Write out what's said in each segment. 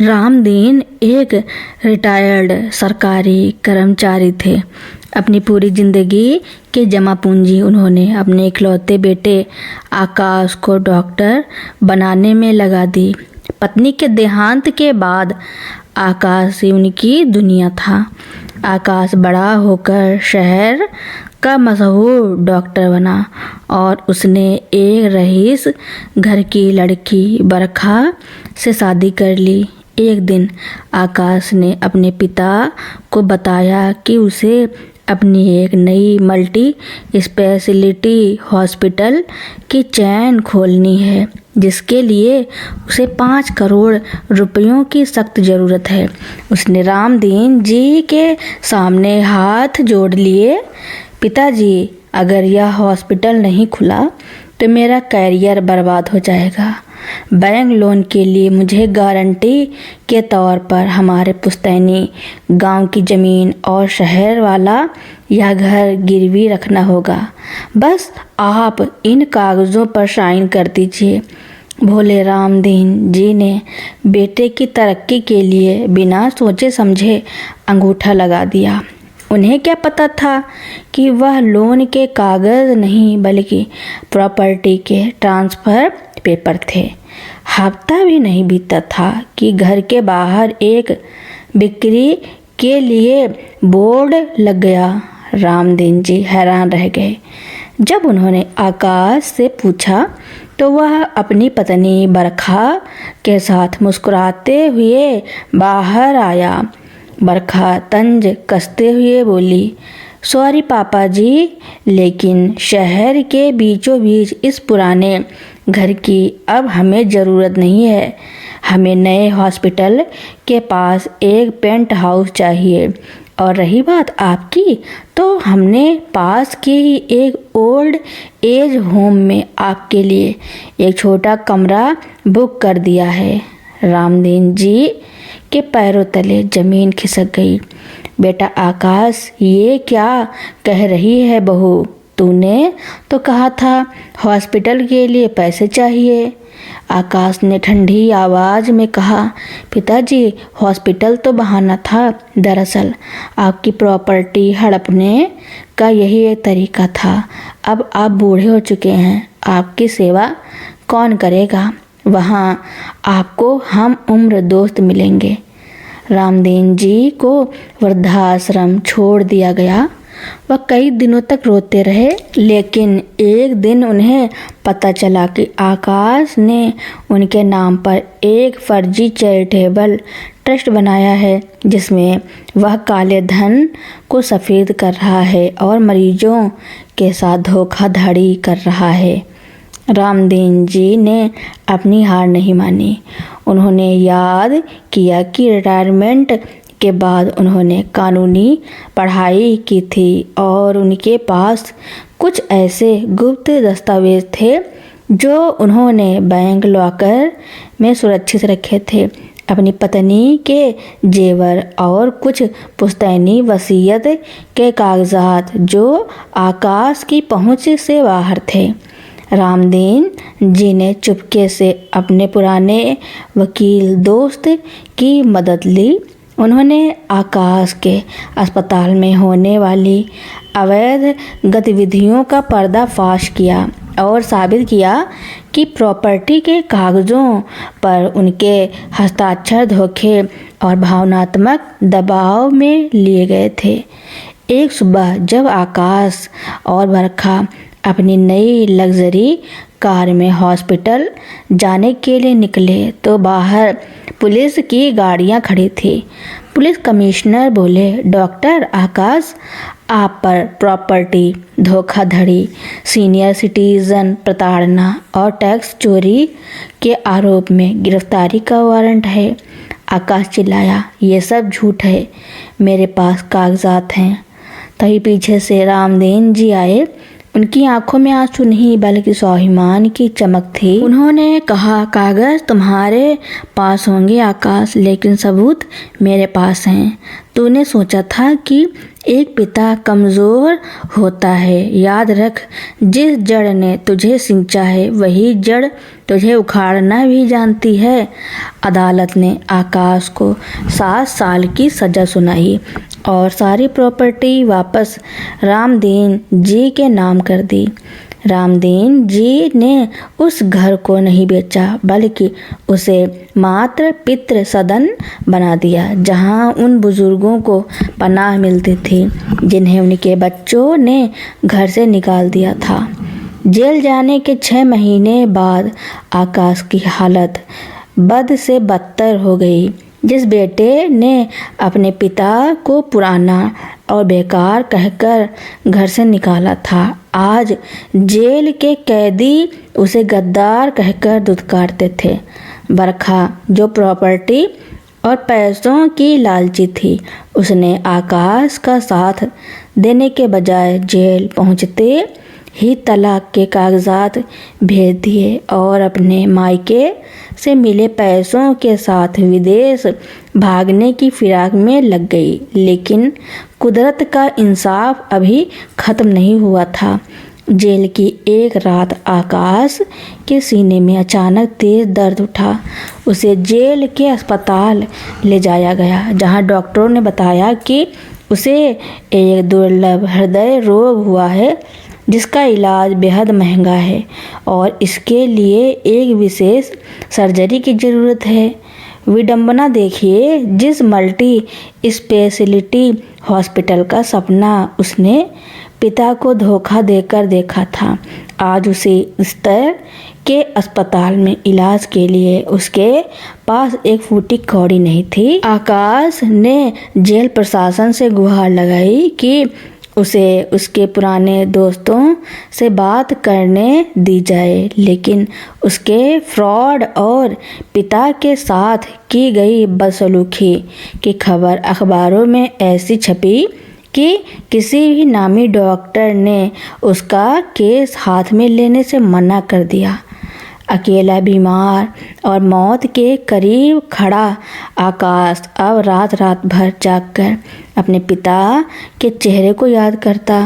रामदीन एक रिटायर्ड सरकारी कर्मचारी थे। अपनी पूरी जिंदगी की जमा पूंजी उन्होंने अपने इकलौते बेटे आकाश को डॉक्टर बनाने में लगा दी। पत्नी के देहांत के बाद आकाश ही उनकी दुनिया था। आकाश बड़ा होकर शहर का मशहूर डॉक्टर बना और उसने एक रईस घर की लड़की बरखा से शादी कर ली। एक दिन आकाश ने अपने पिता को बताया कि उसे अपनी एक नई मल्टी स्पेशलिटी हॉस्पिटल की चेन खोलनी है, जिसके लिए उसे 5 करोड़ रुपयों की सख्त ज़रूरत है। उसने रामदीन जी के सामने हाथ जोड़ लिए। पिताजी, अगर यह हॉस्पिटल नहीं खुला तो मेरा कैरियर बर्बाद हो जाएगा। बैंक लोन के लिए मुझे गारंटी के तौर पर हमारे पुश्तैनी गांव की ज़मीन और शहर वाला यह घर गिरवी रखना होगा। बस आप इन कागज़ों पर साइन कर दीजिए। भोले रामदीन जी ने बेटे की तरक्की के लिए बिना सोचे समझे अंगूठा लगा दिया। उन्हें क्या पता था कि वह लोन के कागज़ नहीं बल्कि प्रॉपर्टी के ट्रांसफ़र पेपर थे। हफ्ता भी नहीं बीता था कि घर के बाहर एक बिक्री के लिए बोर्ड लग गया। रामदीन जी हैरान रह गए। जब उन्होंने आकाश से पूछा तो वह अपनी पत्नी बरखा के साथ मुस्कुराते हुए बाहर आया। बरखा तंज कसते हुए बोली, सॉरी पापा जी, लेकिन शहर के बीचों बीच इस पुराने घर की अब हमें ज़रूरत नहीं है। हमें नए हॉस्पिटल के पास एक पेंट हाउस चाहिए। और रही बात आपकी, तो हमने पास के ही एक ओल्ड एज होम में आपके लिए एक छोटा कमरा बुक कर दिया है। रामदीन जी के पैरों तले ज़मीन खिसक गई। बेटा आकाश, ये क्या कह रही है बहू? तूने तो कहा था हॉस्पिटल के लिए पैसे चाहिए। आकाश ने ठंडी आवाज़ में कहा, पिताजी, हॉस्पिटल तो बहाना था। दरअसल आपकी प्रॉपर्टी हड़पने का यही एक तरीका था। अब आप बूढ़े हो चुके हैं, आपकी सेवा कौन करेगा? वहाँ आपको हम उम्र दोस्त मिलेंगे। रामदीन जी को वृद्धाश्रम छोड़ दिया गया। वह कई दिनों तक रोते रहे, लेकिन एक दिन उन्हें पता चला कि आकाश ने उनके नाम पर एक फर्जी चैरिटेबल ट्रस्ट बनाया है, जिसमें वह काले धन को सफ़ेद कर रहा है और मरीजों के साथ धोखाधड़ी कर रहा है। रामदीन जी ने अपनी हार नहीं मानी। उन्होंने याद किया कि रिटायरमेंट के बाद उन्होंने कानूनी पढ़ाई की थी और उनके पास कुछ ऐसे गुप्त दस्तावेज थे जो उन्होंने बैंक लॉकर में सुरक्षित रखे थे। अपनी पत्नी के जेवर और कुछ पुश्तैनी वसीयत के कागजात जो आकाश की पहुंच से बाहर थे। रामदीन जी ने चुपके से अपने पुराने वकील दोस्त की मदद ली। उन्होंने आकाश के अस्पताल में होने वाली अवैध गतिविधियों का पर्दाफाश किया और साबित किया कि प्रॉपर्टी के कागज़ों पर उनके हस्ताक्षर धोखे और भावनात्मक दबाव में लिए गए थे। एक सुबह जब आकाश और बरखा अपनी नई लग्जरी कार में हॉस्पिटल जाने के लिए निकले तो बाहर पुलिस की गाड़ियां खड़ी थी। पुलिस कमिश्नर बोले, डॉक्टर आकाश, आप पर प्रॉपर्टी धोखाधड़ी, सीनियर सिटीजन प्रताड़ना और टैक्स चोरी के आरोप में गिरफ्तारी का वारंट है। आकाश चिल्लाया, ये सब झूठ है, मेरे पास कागजात हैं। तभी पीछे से रामदीन जी आए। उनकी आंखों में आंसू नहीं बल्कि स्वाभिमान की चमक थी। उन्होंने कहा, कागज तुम्हारे पास होंगे आकाश, लेकिन सबूत मेरे पास हैं। तूने सोचा था कि एक पिता कमज़ोर होता है। याद रख, जिस जड़ ने तुझे सिंचा है वही जड़ तुझे उखाड़ना भी जानती है। अदालत ने आकाश को 7 साल की सज़ा सुनाई और सारी प्रॉपर्टी वापस रामदीन जी के नाम कर दी। रामदीन जी ने उस घर को नहीं बेचा, बल्कि उसे मात्र पितृ सदन बना दिया, जहां उन बुजुर्गों को पनाह मिलती थी जिन्हें उनके बच्चों ने घर से निकाल दिया था। जेल जाने के 6 महीने बाद आकाश की हालत बद से बदतर हो गई। जिस बेटे ने अपने पिता को पुराना और बेकार कहकर घर से निकाला था, आज जेल के कैदी उसे गद्दार कहकर धुतकारते थे। बरखा, जो प्रॉपर्टी और पैसों की लालची थी, उसने आकाश का साथ देने के बजाय जेल पहुंचते ही तलाक के कागजात भेज दिए और अपने मायके से मिले पैसों के साथ विदेश भागने की फिराक में लग गई। लेकिन कुदरत का इंसाफ अभी ख़त्म नहीं हुआ था। जेल की एक रात आकाश के सीने में अचानक तेज दर्द उठा। उसे जेल के अस्पताल ले जाया गया, जहां डॉक्टरों ने बताया कि उसे एक दुर्लभ हृदय रोग हुआ है, जिसका इलाज बेहद महंगा है और इसके लिए एक विशेष सर्जरी की ज़रूरत है। विडंबना देखिए, जिस मल्टी स्पेशलिटी हॉस्पिटल का सपना उसने पिता को धोखा देकर देखा था, आज उसी स्तर के अस्पताल में इलाज के लिए उसके पास एक फूटी कौड़ी नहीं थी। आकाश ने जेल प्रशासन से गुहार लगाई कि उसे उसके पुराने दोस्तों से बात करने दी जाए, लेकिन उसके फ्रॉड और पिता के साथ की गई बदसलूकी की खबर अखबारों में ऐसी छपी कि किसी भी नामी डॉक्टर ने उसका केस हाथ में लेने से मना कर दिया। अकेला, बीमार और मौत के करीब खड़ा आकाश अब रात रात भर जागकर अपने पिता के चेहरे को याद करता।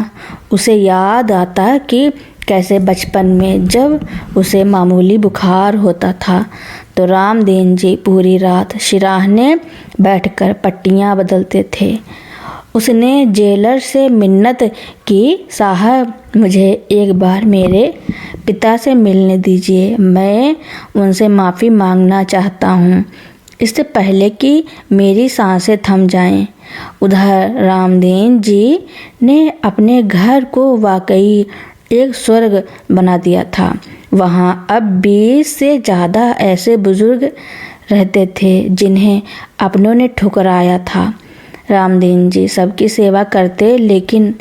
उसे याद आता कि कैसे बचपन में जब उसे मामूली बुखार होता था तो रामदीन जी पूरी रात सिराहने बैठकर पट्टियाँ बदलते थे। उसने जेलर से मिन्नत की, साहब मुझे एक बार मेरे पिता से मिलने दीजिए, मैं उनसे माफ़ी मांगना चाहता हूँ, इससे पहले कि मेरी सांसें थम जाएं। उधर रामदीन जी ने अपने घर को वाकई एक स्वर्ग बना दिया था। वहाँ अब 20 से ज़्यादा ऐसे बुजुर्ग रहते थे जिन्हें अपनों ने ठुकराया था। रामदीन जी सबकी सेवा करते, लेकिन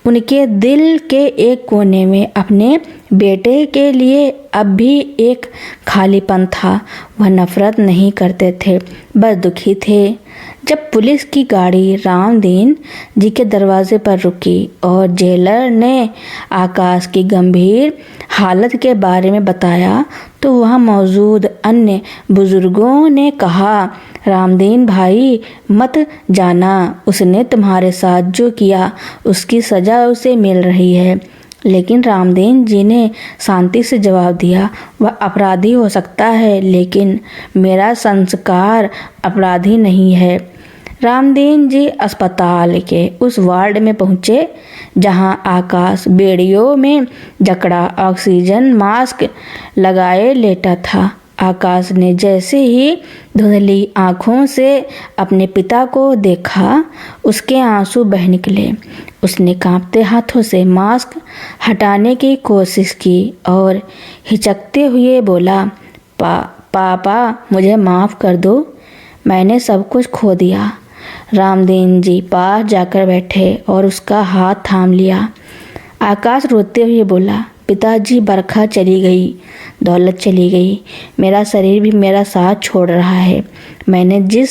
उनके दिल के एक कोने में अपने बेटे के लिए अब भी एक खालीपन था। वह नफरत नहीं करते थे, बस दुखी थे। जब पुलिस की गाड़ी रामदीन जी के दरवाजे पर रुकी और जेलर ने आकाश की गंभीर हालत के बारे में बताया, तो वहाँ मौजूद अन्य बुजुर्गों ने कहा, रामदीन भाई मत जाना, उसने तुम्हारे साथ जो किया उसकी सज़ा उसे मिल रही है। लेकिन रामदीन जी ने शांति से जवाब दिया, वह अपराधी हो सकता है, लेकिन मेरा संस्कार अपराधी नहीं है। रामदीन जी अस्पताल के उस वार्ड में पहुँचे जहां आकाश बेड़ियों में जकड़ा ऑक्सीजन मास्क लगाए लेटा था। आकाश ने जैसे ही धुंधली आँखों से अपने पिता को देखा, उसके आंसू बह निकले। उसने कांपते हाथों से मास्क हटाने की कोशिश की और हिचकते हुए बोला, पापा मुझे माफ़ कर दो, मैंने सब कुछ खो दिया। रामदीन जी पास जाकर बैठे और उसका हाथ थाम लिया। आकाश रोते हुए बोला, पिताजी बरखा चली गई, दौलत चली गई, मेरा शरीर भी मेरा साथ छोड़ रहा है। मैंने जिस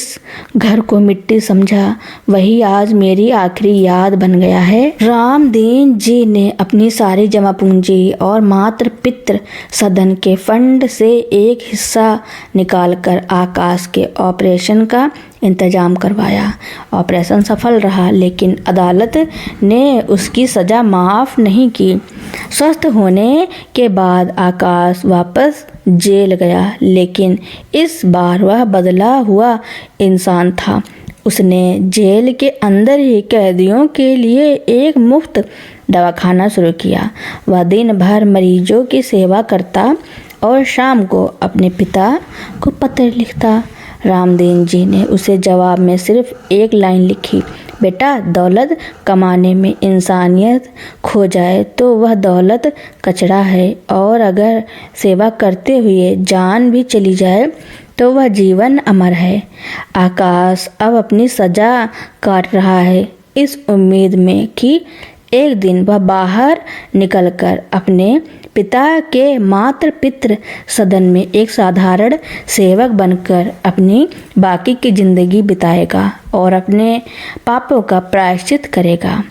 घर को मिट्टी समझा वही आज मेरी आखिरी याद बन गया है। रामदीन जी ने अपनी सारी जमा पूंजी और मात्र पितृ सदन के फंड से एक हिस्सा निकालकर आकाश के ऑपरेशन का इंतजाम करवाया। ऑपरेशन सफल रहा, लेकिन अदालत ने उसकी सज़ा माफ़ नहीं की। स्वस्थ होने के बाद आकाश वापस जेल गया, लेकिन इस बार वह बदला हुआ इंसान था। उसने जेल के अंदर ही कैदियों के लिए एक मुफ्त दवाखाना शुरू किया। वह दिन भर मरीजों की सेवा करता और शाम को अपने पिता को पत्र लिखता। रामदीन जी ने उसे जवाब में सिर्फ एक लाइन लिखी, बेटा, दौलत कमाने में इंसानियत खो जाए तो वह दौलत कचरा है, और अगर सेवा करते हुए जान भी चली जाए तो वह जीवन अमर है। आकाश अब अपनी सज़ा काट रहा है, इस उम्मीद में कि एक दिन वह बाहर निकलकर अपने पिता के मातृ पितृ सदन में एक साधारण सेवक बनकर अपनी बाकी की जिंदगी बिताएगा और अपने पापों का प्रायश्चित करेगा।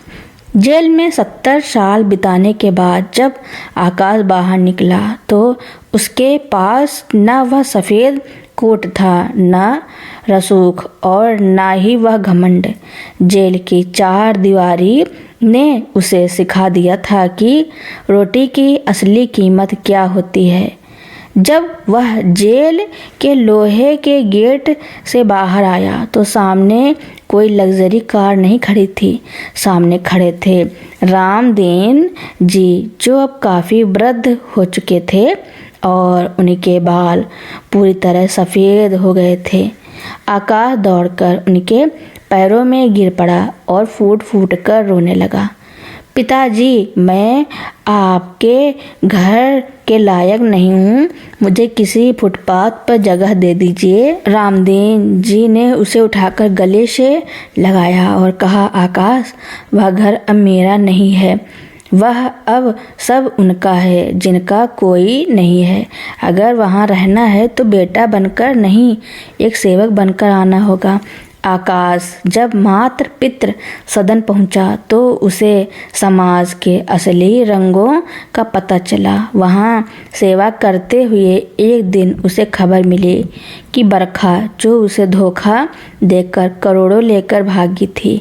जेल में 70 साल बिताने के बाद जब आकाश बाहर निकला तो उसके पास न वह सफ़ेद कोट था, न रसूख और न ही वह घमंड। जेल की 4 दीवारी ने उसे सिखा दिया था कि रोटी की असली कीमत क्या होती है। जब वह जेल के लोहे के गेट से बाहर आया तो सामने कोई लग्जरी कार नहीं खड़ी थी। सामने खड़े थे रामदीन जी, जो अब काफ़ी वृद्ध हो चुके थे और उनके बाल पूरी तरह सफ़ेद हो गए थे। आकाश दौड़कर उनके पैरों में गिर पड़ा और फूट फूट कर रोने लगा। पिताजी, मैं आपके घर के लायक नहीं हूँ, मुझे किसी फुटपाथ पर जगह दे दीजिए। रामदीन जी ने उसे उठाकर गले से लगाया और कहा, आकाश, वह घर अब मेरा नहीं है, वह अब सब उनका है जिनका कोई नहीं है। अगर वहाँ रहना है तो बेटा बनकर नहीं, एक सेवक बनकर आना होगा। आकाश जब मातृ पितृ सदन पहुंचा तो उसे समाज के असली रंगों का पता चला। वहाँ सेवा करते हुए एक दिन उसे खबर मिली कि बरखा, जो उसे धोखा देकर करोड़ों लेकर भागी थी,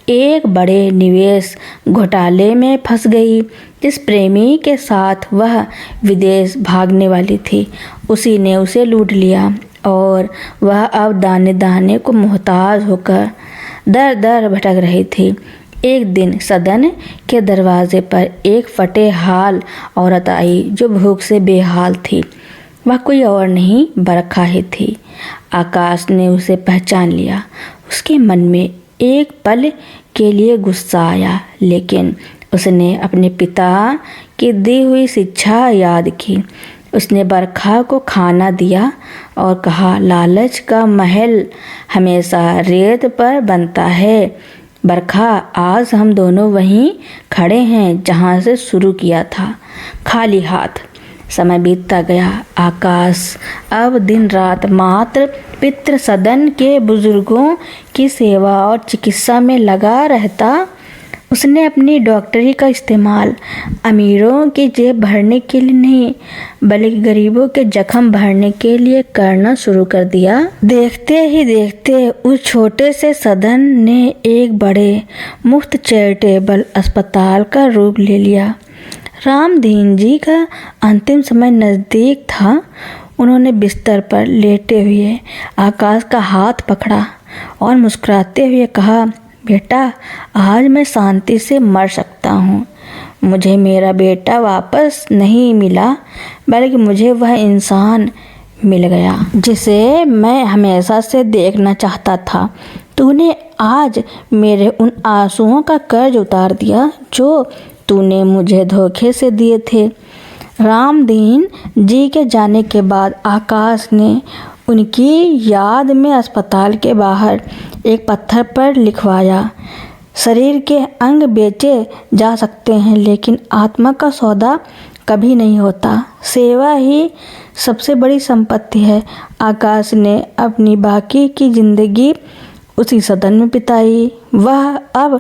एक बड़े निवेश घोटाले में फंस गई। जिस प्रेमी के साथ वह विदेश भागने वाली थी, उसी ने उसे लूट लिया और वह अब दाने दाने को मोहताज होकर दर दर भटक रही थी। एक दिन सदन के दरवाजे पर एक फटे हाल औरत आई जो भूख से बेहाल थी। वह कोई और नहीं, बरखा ही थी। आकाश ने उसे पहचान लिया। उसके मन में एक पल के लिए गुस्सा आया, लेकिन उसने अपने पिता की दी हुई शिक्षा याद की। उसने बरखा को खाना दिया और कहा, लालच का महल हमेशा रेत पर बनता है। बरखा, आज हम दोनों वहीं खड़े हैं जहां से शुरू किया था, खाली हाथ। समय बीतता गया। आकाश अब दिन रात मातृ पितृ सदन के बुजुर्गों की सेवा और चिकित्सा में लगा रहता। उसने अपनी डॉक्टरी का इस्तेमाल अमीरों की जेब भरने के लिए नहीं, बल्कि गरीबों के जख्म भरने के लिए करना शुरू कर दिया। देखते ही देखते उस छोटे से सदन ने एक बड़े मुफ्त चैरिटेबल अस्पताल का रूप ले लिया। रामदीन जी का अंतिम समय नज़दीक था। उन्होंने बिस्तर पर लेटे हुए आकाश का हाथ पकड़ा और मुस्कुराते हुए कहा, बेटा, आज मैं शांति से मर सकता हूँ। मुझे मेरा बेटा वापस नहीं मिला, बल्कि मुझे वह इंसान मिल गया जिसे मैं हमेशा से देखना चाहता था। तूने आज मेरे उन आंसुओं का कर्ज उतार दिया जो तूने मुझे धोखे से दिए थे। रामदीन जी के जाने के बाद आकाश ने उनकी याद में अस्पताल के बाहर एक पत्थर पर लिखवाया, शरीर के अंग बेचे जा सकते हैं, लेकिन आत्मा का सौदा कभी नहीं होता। सेवा ही सबसे बड़ी संपत्ति है। आकाश ने अपनी बाकी की जिंदगी उसी सदन में बिताई। वह अब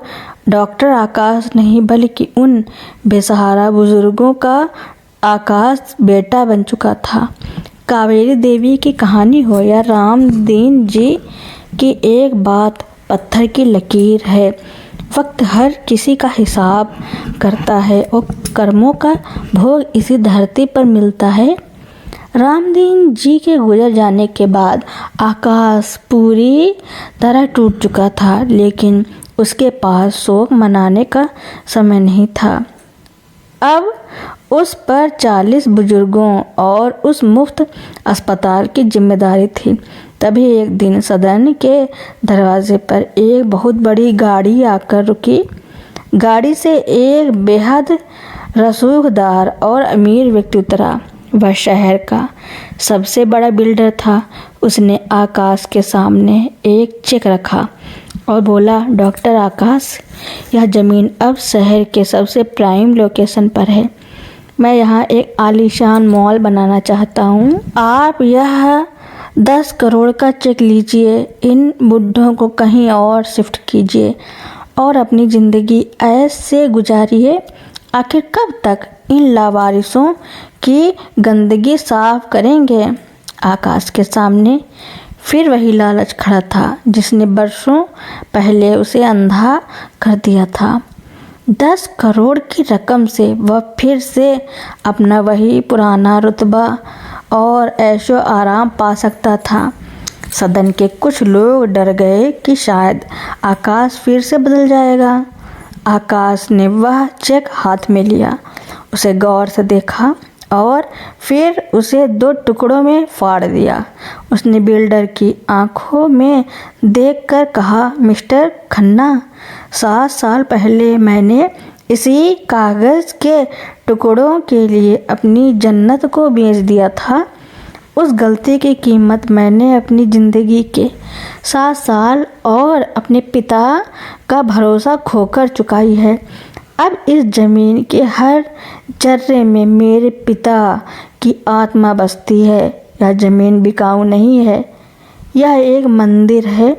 डॉक्टर आकाश नहीं, बल्कि उन बेसहारा बुजुर्गों का आकाश बेटा बन चुका था। कावेरी देवी की कहानी हो या रामदीन जी कि एक बात पत्थर की लकीर है, वक्त हर किसी का हिसाब करता है और कर्मों का भोग इसी धरती पर मिलता है। रामदीन जी के गुजर जाने के बाद आकाश पूरी तरह टूट चुका था, लेकिन उसके पास शोक मनाने का समय नहीं था। अब उस पर 40 बुजुर्गों और उस मुफ्त अस्पताल की जिम्मेदारी थी। तभी एक दिन सदन के दरवाजे पर एक बहुत बड़ी गाड़ी आकर रुकी। गाड़ी से एक बेहद रसूखदार और अमीर व्यक्ति उतरा। वह शहर का सबसे बड़ा बिल्डर था। उसने आकाश के सामने एक चेक रखा और बोला, डॉक्टर आकाश, यह ज़मीन अब शहर के सबसे प्राइम लोकेशन पर है। मैं यहाँ एक आलीशान मॉल बनाना चाहता हूँ। आप यह 10 करोड़ का चेक लीजिए, इन बुड्ढों को कहीं और शिफ्ट कीजिए और अपनी ज़िंदगी ऐसे गुजारिए। आखिर कब तक इन लावारिसों की गंदगी साफ करेंगे? आकाश के सामने फिर वही लालच खड़ा था जिसने बरसों पहले उसे अंधा कर दिया था। 10 करोड़ की रकम से वह फिर से अपना वही पुराना रुतबा और ऐशो आराम पा सकता था। सदन के कुछ लोग डर गए कि शायद आकाश फिर से बदल जाएगा। आकाश ने वह चेक हाथ में लिया, उसे गौर से देखा और फिर उसे 2 टुकड़ों में फाड़ दिया। उसने बिल्डर की आंखों में देखकर कहा, मिस्टर खन्ना, 7 साल पहले मैंने इसी कागज़ के टुकड़ों के लिए अपनी जन्नत को बेच दिया था। उस गलती की कीमत मैंने अपनी ज़िंदगी के 7 साल और अपने पिता का भरोसा खोकर चुकाई है। अब इस ज़मीन के हर जर्रे में मेरे पिता की आत्मा बसती है। यह ज़मीन बिकाऊ नहीं है, यह एक मंदिर है।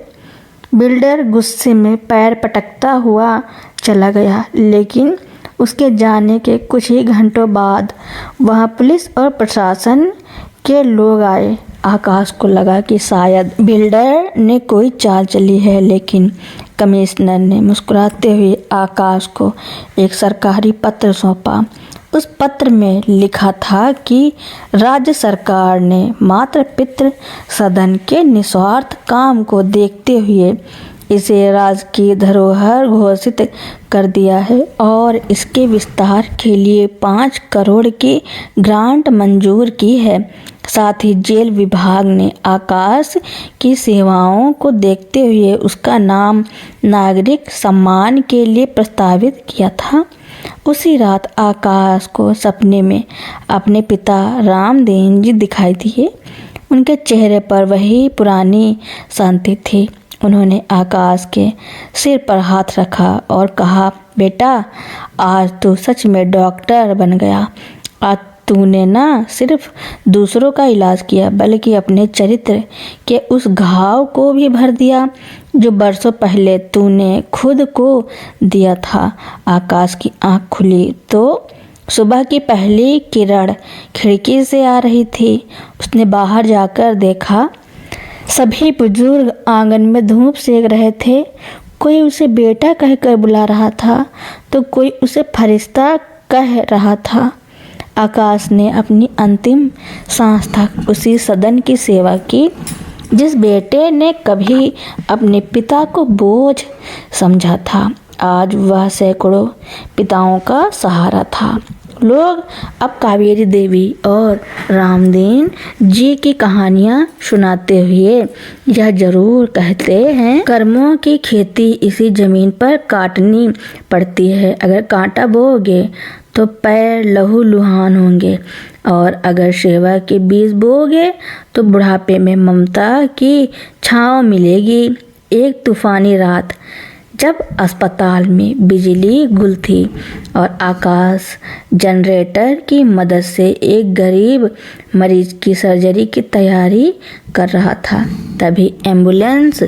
बिल्डर गुस्से में पैर पटकता हुआ चला गया, लेकिन उसके जाने के कुछ ही घंटों बाद वहाँ पुलिस और प्रशासन के लोग आए। आकाश को लगा कि शायद बिल्डर ने कोई चाल चली है, लेकिन कमिश्नर ने मुस्कुराते हुए आकाश को एक सरकारी पत्र सौंपा। उस पत्र में लिखा था कि राज्य सरकार ने मात्र पितृ सदन के निस्वार्थ काम को देखते हुए इसे राजकीय धरोहर घोषित कर दिया है और इसके विस्तार के लिए 5 करोड़ की ग्रांट मंजूर की है। साथ ही जेल विभाग ने आकाश की सेवाओं को देखते हुए उसका नाम नागरिक सम्मान के लिए प्रस्तावित किया था। उसी रात आकाश को सपने में अपने पिता रामदीन जी दिखाई दिए। उनके चेहरे पर वही पुरानी शांति थी। उन्होंने आकाश के सिर पर हाथ रखा और कहा, बेटा, आज तू सच में डॉक्टर बन गया। आज तूने न सिर्फ दूसरों का इलाज किया, बल्कि अपने चरित्र के उस घाव को भी भर दिया जो बरसों पहले तूने खुद को दिया था। आकाश की आंख खुली तो सुबह की पहली किरण खिड़की से आ रही थी। उसने बाहर जाकर देखा, सभी बुजुर्ग आंगन में धूप सेक रहे थे। कोई उसे बेटा कहकर बुला रहा था तो कोई उसे फरिश्ता कह रहा था। आकाश ने अपनी अंतिम सांस तक उसी सदन की सेवा की जिस बेटे ने कभी अपने पिता को बोझ समझा था। आज वह सैकड़ों पिताओं का सहारा था। लोग अब कावेरी देवी और रामदीन जी की कहानियाँ सुनाते हुए यह जरूर कहते हैं, कर्मों की खेती इसी जमीन पर काटनी पड़ती है। अगर कांटा बोओगे तो पैर लहू लुहान होंगे और अगर सेवा के बीज बोओगे तो बुढ़ापे में ममता की छाँव मिलेगी। एक तूफानी रात जब अस्पताल में बिजली गुल थी और आकाश जनरेटर की मदद से एक गरीब मरीज की सर्जरी की तैयारी कर रहा था, तभी एम्बुलेंस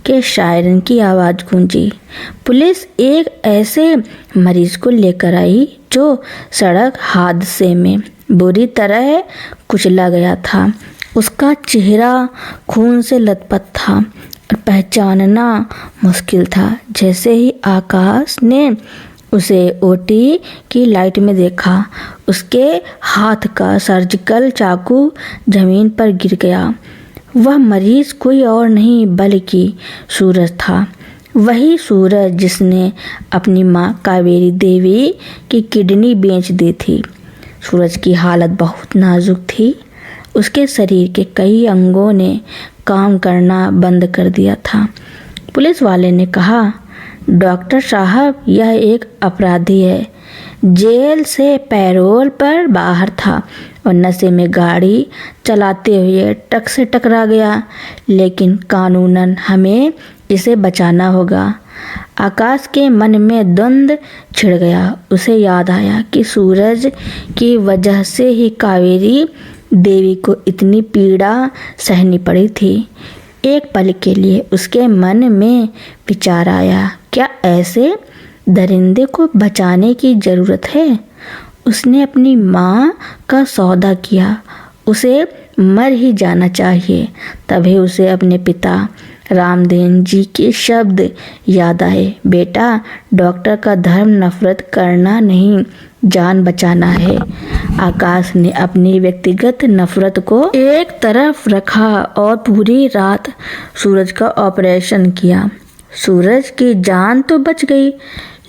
के सायरन की आवाज़ गूंजी। पुलिस एक ऐसे मरीज को लेकर आई जो सड़क हादसे में बुरी तरह कुचला गया था। उसका चेहरा खून से लथपथ था और पहचानना मुश्किल था। जैसे ही आकाश ने उसे ओटी की लाइट में देखा, उसके हाथ का सर्जिकल चाकू जमीन पर गिर गया। वह मरीज कोई और नहीं बल्कि सूरज था। वही सूरज जिसने अपनी माँ कावेरी देवी की किडनी बेच दी थी। सूरज की हालत बहुत नाजुक थी। उसके शरीर के कई अंगों ने काम करना बंद कर दिया था। पुलिस वाले ने कहा, डॉक्टर साहब, यह एक अपराधी है। जेल से पैरोल पर बाहर था और नशे में गाड़ी चलाते हुए ट्रक से टकरा गया, लेकिन कानूनन हमें इसे बचाना होगा। आकाश के मन में द्वंद्व छिड़ गया। उसे याद आया कि सूरज की वजह से ही कावेरी देवी को इतनी पीड़ा सहनी पड़ी थी। एक पल के लिए उसके मन में विचार आया, क्या ऐसे दरिंदे को बचाने की ज़रूरत है? उसने अपनी माँ का सौदा किया। उसे मर ही जाना चाहिए। तभी उसे अपने पिता रामदेव जी के शब्द याद आए, बेटा, डॉक्टर का धर्म नफरत करना नहीं, जान बचाना है। आकाश ने अपनी व्यक्तिगत नफरत को एक तरफ रखा और पूरी रात सूरज का ऑपरेशन किया। सूरज की जान तो बच गई,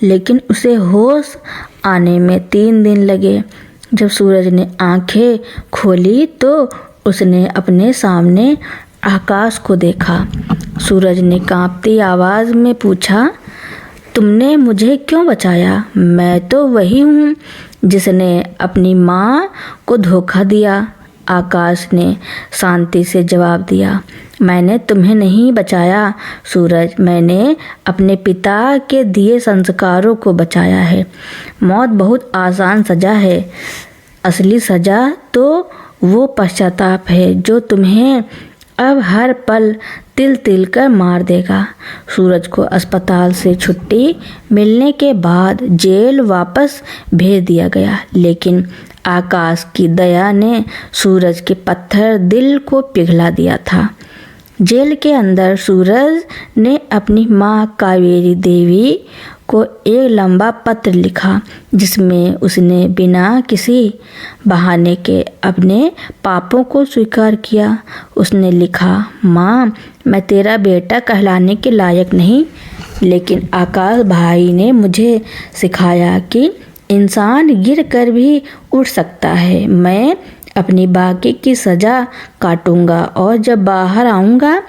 लेकिन उसे होश आने में 3 दिन लगे। जब सूरज ने आंखें खोली तो उसने अपने सामने आकाश को देखा। सूरज ने कांपती आवाज़ में पूछा, तुमने मुझे क्यों बचाया? मैं तो वही हूँ जिसने अपनी माँ को धोखा दिया। आकाश ने शांति से जवाब दिया, मैंने तुम्हें नहीं बचाया सूरज, मैंने अपने पिता के दिए संस्कारों को बचाया है। मौत बहुत आसान सज़ा है। असली सज़ा तो वो पश्चाताप है जो तुम्हें अब हर पल तिल तिल कर मार देगा। सूरज को अस्पताल से छुट्टी मिलने के बाद जेल वापस भेज दिया गया, लेकिन आकाश की दया ने सूरज के पत्थर दिल को पिघला दिया था। जेल के अंदर सूरज ने अपनी माँ कावेरी देवी को एक लंबा पत्र लिखा, जिसमें उसने बिना किसी बहाने के अपने पापों को स्वीकार किया। उसने लिखा, माँ, मैं तेरा बेटा कहलाने के लायक नहीं, लेकिन आकाश भाई ने मुझे सिखाया कि इंसान गिर कर भी उठ सकता है। मैं अपनी बाकी की सज़ा काटूंगा और जब बाहर आऊँगा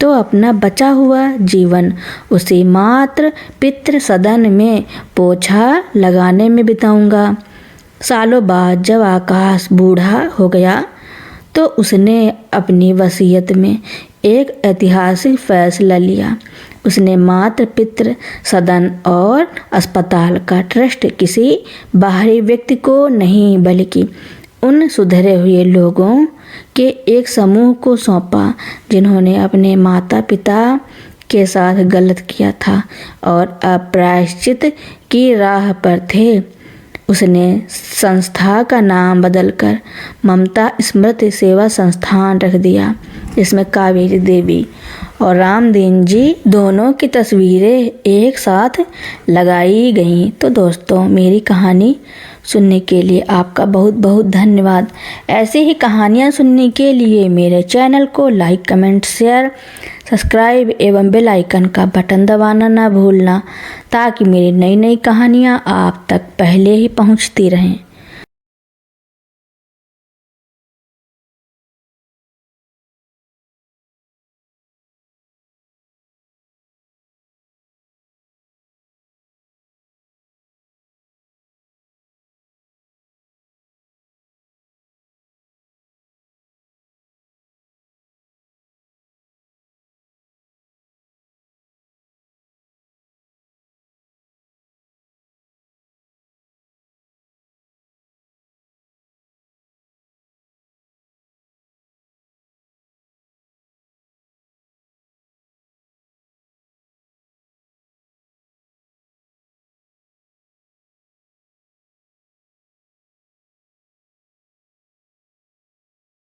तो अपना बचा हुआ जीवन उसी मात्र पितृ सदन में पोछा लगाने में बिताऊंगा। सालों बाद जब आकाश बूढ़ा हो गया तो उसने अपनी वसीयत में एक ऐतिहासिक फैसला लिया। उसने मात्र पितृ सदन और अस्पताल का ट्रस्ट किसी बाहरी व्यक्ति को नहीं, बल्कि उन सुधरे हुए लोगों के एक समूह को सौंपा जिन्होंने अपने माता पिता के साथ गलत किया था और प्रायश्चित की राह पर थे। उसने संस्था का नाम बदलकर ममता स्मृति सेवा संस्थान रख दिया, जिसमें कावेरी देवी और रामदेव जी दोनों की तस्वीरें एक साथ लगाई गईं। तो दोस्तों, मेरी कहानी सुनने के लिए आपका बहुत बहुत धन्यवाद। ऐसी ही कहानियाँ सुनने के लिए मेरे चैनल को लाइक, कमेंट, शेयर, सब्सक्राइब एवं बेल आइकन का बटन दबाना ना भूलना, ताकि मेरी नई नई कहानियाँ आप तक पहले ही पहुँचती रहें।